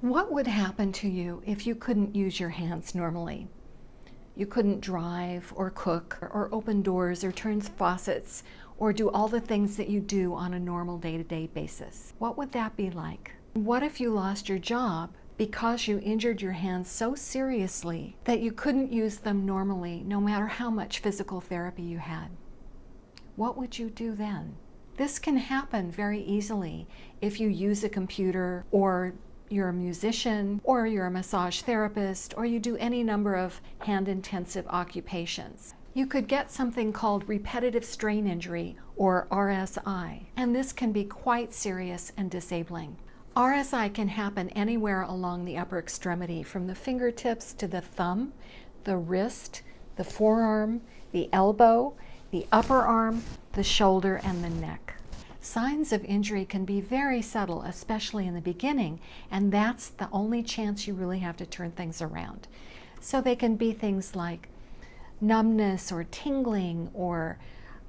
What would happen to you if you couldn't use your hands normally? You couldn't drive or cook or open doors or turn faucets or do all the things that you do on a normal day-to-day basis. What would that be like? What if you lost your job because you injured your hands so seriously that you couldn't use them normally no matter how much physical therapy you had? What would you do then? This can happen very easily if you use a computer, or you're a musician, or you're a massage therapist, or you do any number of hand-intensive occupations. You could get something called repetitive strain injury, or RSI, and this can be quite serious and disabling. RSI can happen anywhere along the upper extremity, from the fingertips to the thumb, the wrist, the forearm, the elbow, the upper arm, the shoulder, and the neck. Signs of injury can be very subtle, especially in the beginning, and that's the only chance you really have to turn things around. So they can be things like numbness or tingling or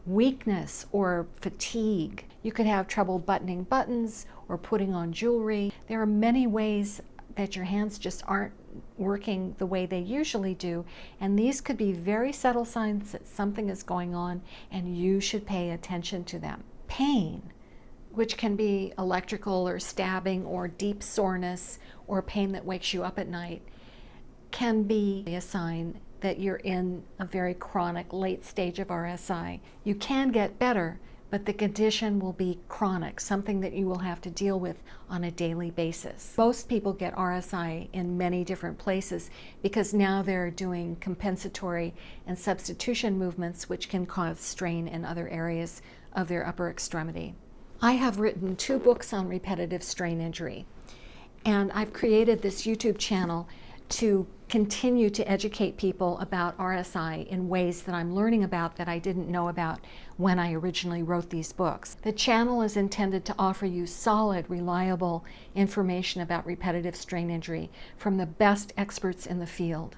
weakness or fatigue. You could have trouble buttoning buttons or putting on jewelry. There are many ways that your hands just aren't working the way they usually do, and these could be very subtle signs that something is going on and you should pay attention to them. Pain, which can be electrical or stabbing or deep soreness or pain that wakes you up at night, can be a sign that you're in a very chronic late stage of RSI. You can get better, but the condition will be chronic, something that you will have to deal with on a daily basis. Most people get RSI in many different places because now they're doing compensatory and substitution movements, which can cause strain in other areas of their upper extremity. I have written 2 books on repetitive strain injury, and I've created this YouTube channel to continue to educate people about RSI in ways that I'm learning about that I didn't know about when I originally wrote these books. The channel is intended to offer you solid, reliable information about repetitive strain injury from the best experts in the field.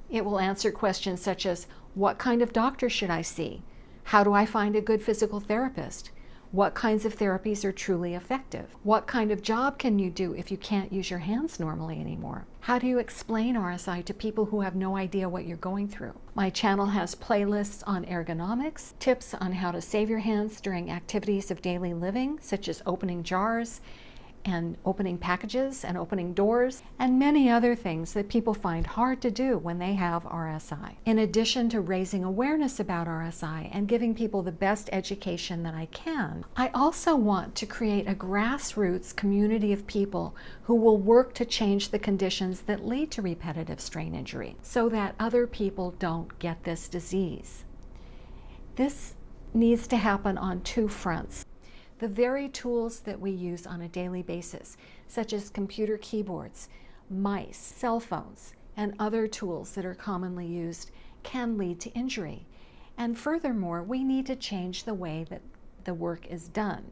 It will answer questions such as, what kind of doctor should I see? How do I find a good physical therapist? What kinds of therapies are truly effective? What kind of job can you do if you can't use your hands normally anymore? How do you explain RSI to people who have no idea what you're going through? My channel has playlists on ergonomics, tips on how to save your hands during activities of daily living, such as opening jars and opening packages and opening doors, and many other things that people find hard to do when they have RSI. In addition to raising awareness about RSI and giving people the best education that I can, I also want to create a grassroots community of people who will work to change the conditions that lead to repetitive strain injury so that other people don't get this disease. This needs to happen on 2 fronts. The very tools that we use on a daily basis, such as computer keyboards, mice, cell phones, and other tools that are commonly used, can lead to injury. And furthermore, we need to change the way that the work is done.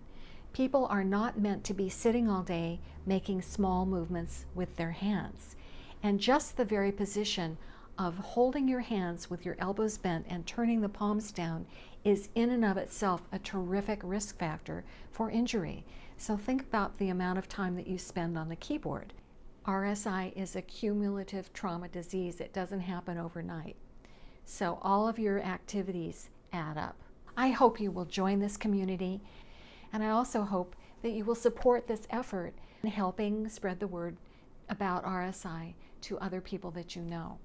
People are not meant to be sitting all day making small movements with their hands. And just the very position of holding your hands with your elbows bent and turning the palms down is in and of itself a terrific risk factor for injury. So think about the amount of time that you spend on the keyboard. RSI is a cumulative trauma disease. It doesn't happen overnight. So all of your activities add up. I hope you will join this community, and I also hope that you will support this effort in helping spread the word about RSI to other people that you know.